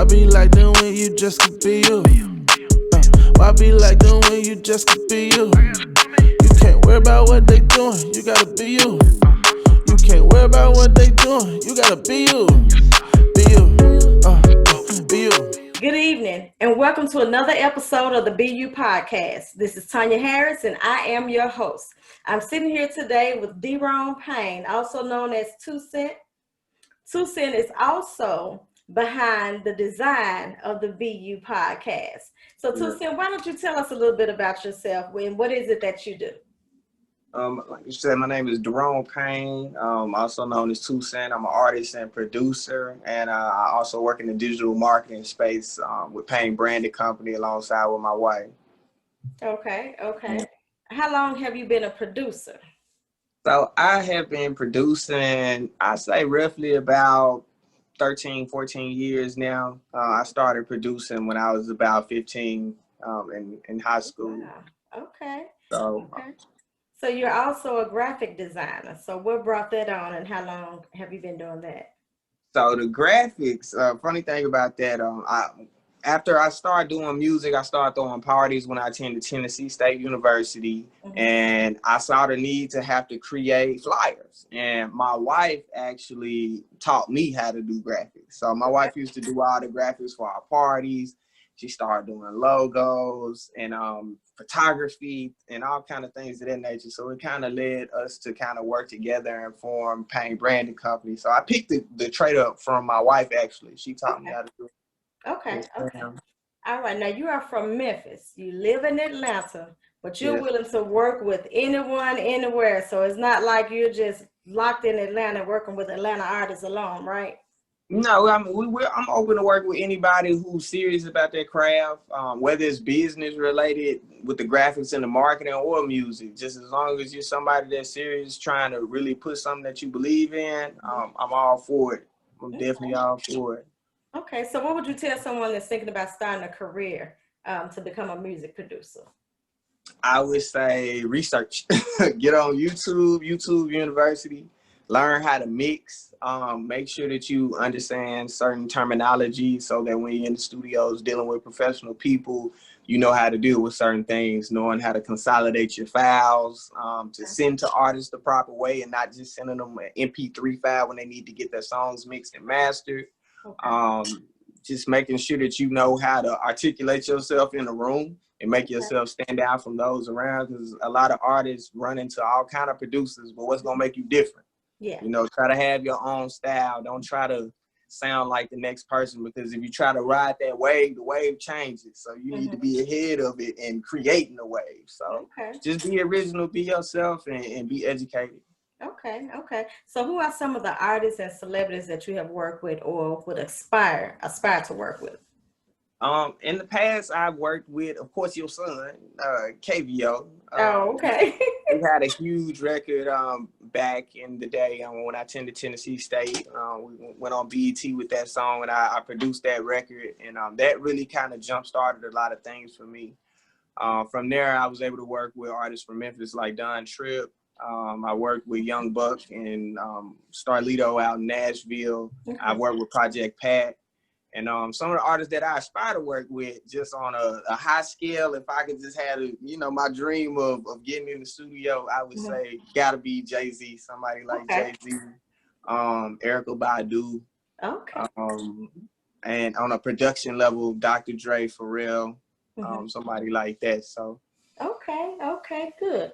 be like them when you just could be you? Why be like them when you just could be you? You can't worry about what they doing, you gotta be you. You can't worry about what they doing, you gotta be you. Be you, be you. Good evening, and welcome to another episode of the BU Podcast. This is Tanya Harris, and I am your host. I'm sitting here today with DeRone Payne, also known as 2 Cent. 2 Cent is also behind the design of the BU Podcast. So 2 Cent, why don't you tell us a little bit about yourself and what is it that you do? Like you said, my name is DeRone Payne, also known as 2 Cent. I'm an artist and producer, and I also work in the digital marketing space with Payne Branding company alongside with my wife. Okay. How long have you been a producer? So I have been producing, I say roughly about 13, 14 years now. I started producing when I was about 15 in high school. Wow. Okay. Okay. So you're also a graphic designer. So what brought that on and how long have you been doing that? So the graphics, funny thing about that, after I started doing music, I started throwing parties when I attended Tennessee State University, and I saw the need to have to create flyers. And my wife actually taught me how to do graphics. So my wife used to do all the graphics for our parties. She started doing logos and photography and all kind of things of that nature. So it kind of led us to kind of work together and form Payne Branding company. So I picked the trade up from my wife, actually. She taught me how to do it. Okay. All right. Now you are from Memphis. You live in Atlanta, but you're willing to work with anyone, anywhere. So it's not like you're just locked in Atlanta working with Atlanta artists alone, right? No, I mean, I'm open to work with anybody who's serious about their craft, whether it's business related with the graphics and the marketing or music. Just as long as you're somebody that's serious, trying to really put something that you believe in, I'm all for it. I'm definitely all for it. Okay, so what would you tell someone that's thinking about starting a career to become a music producer? I would say research. Get on YouTube University. Learn how to mix. Make sure that you understand certain terminology so that when you're in the studios dealing with professional people, you know how to deal with certain things, knowing how to consolidate your files, to send to artists the proper way and not just sending them an MP3 file when they need to get their songs mixed and mastered. Just making sure that you know how to articulate yourself in a room and make yourself stand out from those around, because a lot of artists run into all kind of producers, but what's going to make you different? Yeah. You know, try to have your own style. Don't try to sound like the next person, because if you try to ride that wave, the wave changes. So you need to be ahead of it and creating the wave. So just be original, be yourself, and be educated. Okay. So who are some of the artists and celebrities that you have worked with or would aspire to work with? In the past, I've worked with, of course, your son, KVO. We had a huge record back in the day when I attended Tennessee State. We went on BET with that song, and I produced that record, and that really kind of jump-started a lot of things for me. From there, I was able to work with artists from Memphis like Don Tripp. I worked with Young Buck and Starlito out in Nashville. I worked with Project Pat. And some of the artists that I aspire to work with, just on a high scale, if I could just have, my dream of getting in the studio, I would say gotta be Jay-Z, somebody like Jay-Z, Erykah Badu. And on a production level, Dr. Dre, Pharrell, somebody like that. So. Okay, good.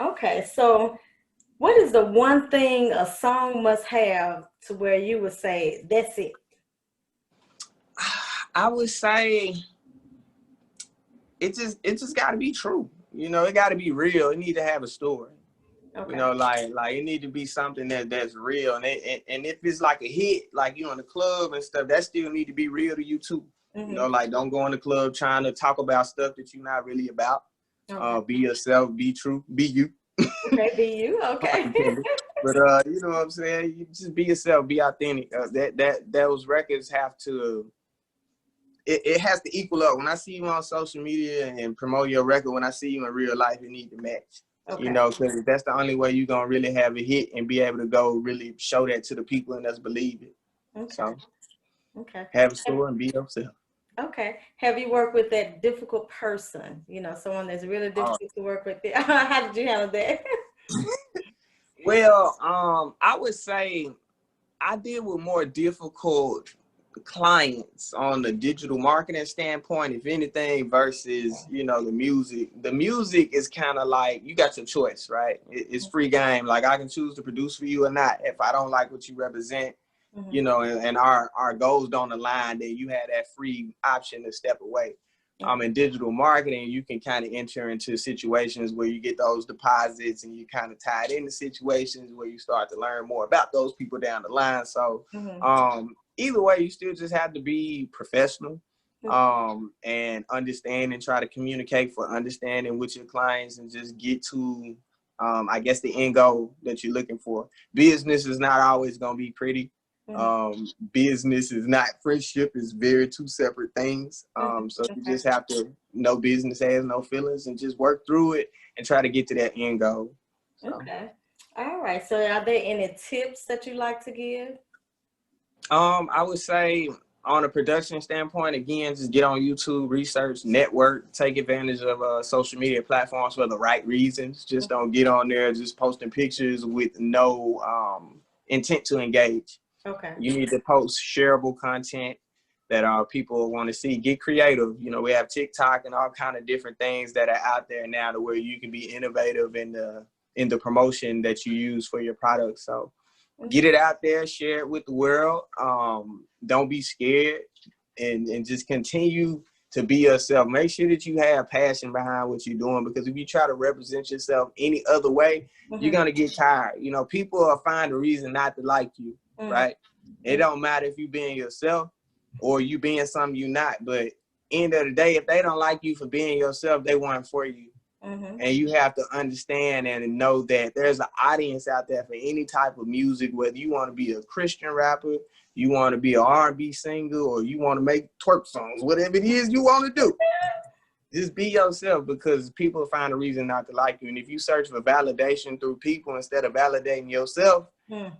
Okay, so what is the one thing a song must have to where you would say, that's it? I would say it just got to be true. It got to be real. It need to have a story. Like it need to be something that's real. And if it's like a hit, like you in the club and stuff, that still need to be real to you too. Like don't go in the club trying to talk about stuff that you're not really about. Be yourself, be true, be you. Okay, be you. Okay. But you know what I'm saying? You just be yourself, be authentic. Those records have to. It has to equal up. When I see you on social media and promote your record, when I see you in real life, it need to match. Because that's the only way you're going to really have a hit and be able to go really show that to the people and us believe it. Okay. So. Okay. Have a story and be yourself. Okay. Have you worked with that difficult person? You know, someone that's really difficult to work with. How did you handle that? Well, I would say I deal with more difficult clients on the digital marketing standpoint, if anything, versus, you know, the music. The music is kind of like, you got your choice, right? It's free game. Like, I can choose to produce for you or not. If I don't like what you represent, you know, and our goals don't align, then you have that free option to step away. In digital marketing, you can kind of enter into situations where you get those deposits and you kind of tied into situations where you start to learn more about those people down the line. So either way, you still just have to be professional and understand and try to communicate for understanding with your clients and just get to, I guess, the end goal that you're looking for. Business is not always going to be pretty. Business is not friendship, is very two separate things. So you just have to know business has no feelings and just work through it and try to get to that end goal. So. Okay. All right. So are there any tips that you like to give? I would say on a production standpoint, again, just get on YouTube, research, network, take advantage of social media platforms for the right reasons. Just don't get on there just posting pictures with no intent to engage. Okay. You need to post shareable content that people want to see. Get creative. You know, we have TikTok and all kind of different things that are out there now to where you can be innovative in the promotion that you use for your product. So get it out there, share it with the world. Don't be scared and just continue to be yourself. Make sure that you have passion behind what you're doing, because if you try to represent yourself any other way, you're going to get tired. You know, people will find a reason not to like you. Right? It don't matter if you being yourself or you being something you're not, but end of the day, if they don't like you for being yourself, they want for you. And you have to understand and know that there's an audience out there for any type of music, whether you want to be a Christian rapper, you want to be an R&B singer, or you want to make twerk songs, whatever it is you want to do. Just be yourself, because people find a reason not to like you. And if you search for validation through people instead of validating yourself,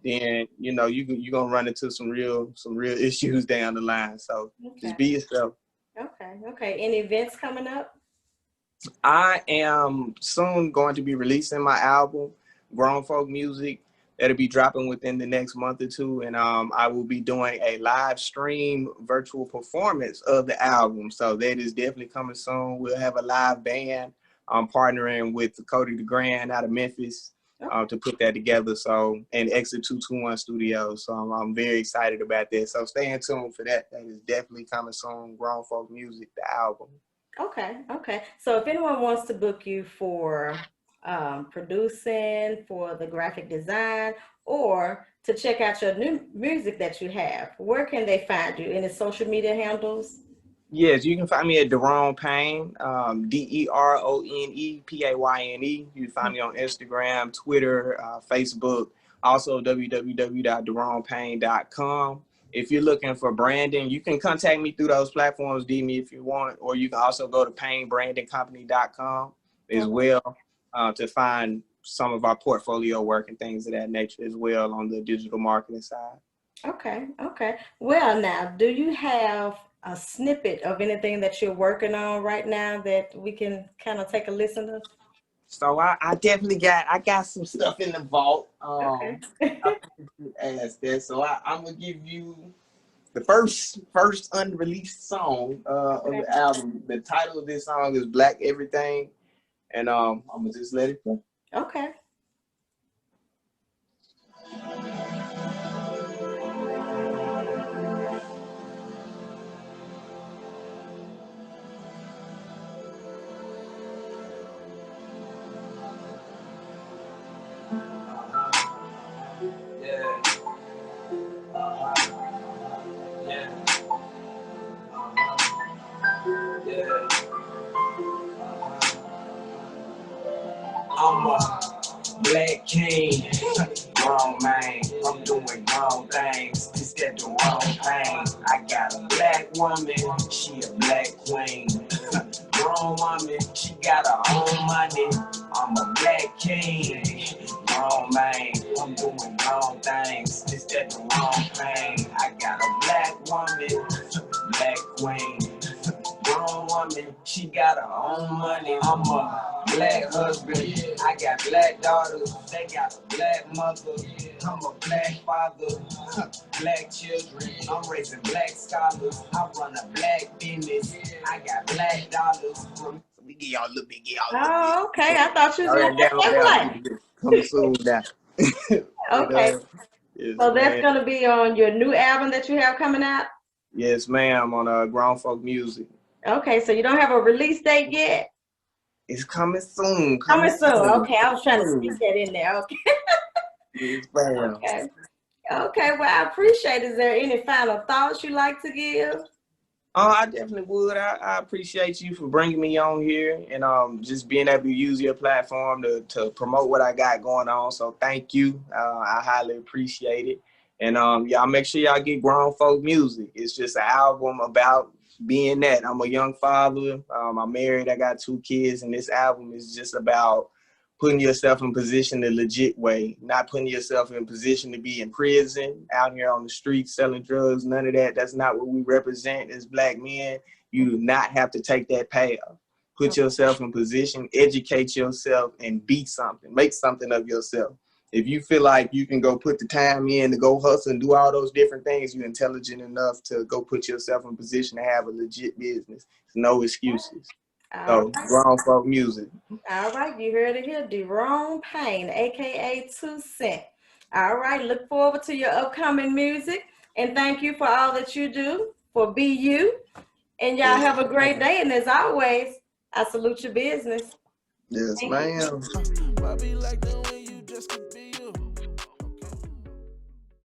then, you know, you're going to run into some real issues down the line. So just be yourself. Okay. Any events coming up? I am soon going to be releasing my album, Grown Folk Music. That'll be dropping within the next month or two. And I will be doing a live stream virtual performance of the album. So that is definitely coming soon. We'll have a live band. I'm partnering with Cody DeGrand out of Memphis to put that together. So, and Exit 221 Studios. So I'm very excited about that. So stay tuned for that. That is definitely coming soon. Grown Folk Music, the album. Okay. So if anyone wants to book you for producing, for the graphic design, or to check out your new music that you have, where can they find you? Any social media handles? Yes, you can find me at DeRone Payne, DeRone Payne. You can find me on Instagram, Twitter, Facebook, also www.DeRonePayne.com. If you're looking for branding, you can contact me through those platforms, DM me if you want, or you can also go to PayneBrandingCompany.com as well to find some of our portfolio work and things of that nature as well on the digital marketing side. Okay. Well, now, do you have a snippet of anything that you're working on right now that we can kind of take a listen to? So I definitely got some stuff in the vault. I asked that. So I'm gonna give you the first unreleased song of the album. The title of this song is Black Everything, and I'm gonna just let it go. Okay. I'm a black king, grown man. I'm doing grown things, just that the wrong pain. I got a black woman, she a black queen. Grown woman, she got her own money. I'm a black king, grown man. I'm doing grown things, just that the wrong pain. I got a black woman, black queen. Grown woman, she got her own money. I'm a black husband, I got black daughters, they got a black mother. I'm a black father, black children. I'm raising black scholars. I run a black business. I got black dollars. We get y'all a little bit. Oh, okay. I thought you was going to say coming soon now. Okay. Yes, so that's man. going to be on your new album that you have coming out? Yes, ma'am, on Grown Folk Music. Okay, so you don't have a release date yet? It's coming soon. Coming soon. Okay, I was trying to sneak that in there. Okay. Yes, ma'am. Okay, well, I appreciate it. Is there any final thoughts you'd like to give? I definitely would. I appreciate you for bringing me on here and just being able to use your platform to promote what I got going on. So thank you. I highly appreciate it. And y'all make sure y'all get Grown Folk Music. It's just an album about being that. I'm a young father. I'm married. I got 2 kids. And this album is just about putting yourself in position the legit way, not putting yourself in position to be in prison, out here on the streets selling drugs, none of that. That's not what we represent as black men. You do not have to take that path. Put yourself in position, educate yourself, and be something. Make something of yourself. If you feel like you can go put the time in to go hustle and do all those different things, you're intelligent enough to go put yourself in position to have a legit business. No excuses. So, Grown Folk Music. All right, you heard it here. DeRone Payne, a.k.a. 2 Cent. All right, look forward to your upcoming music. And thank you for all that you do for BU. And y'all have a great day. And as always, I salute your business. Yes, ma'am.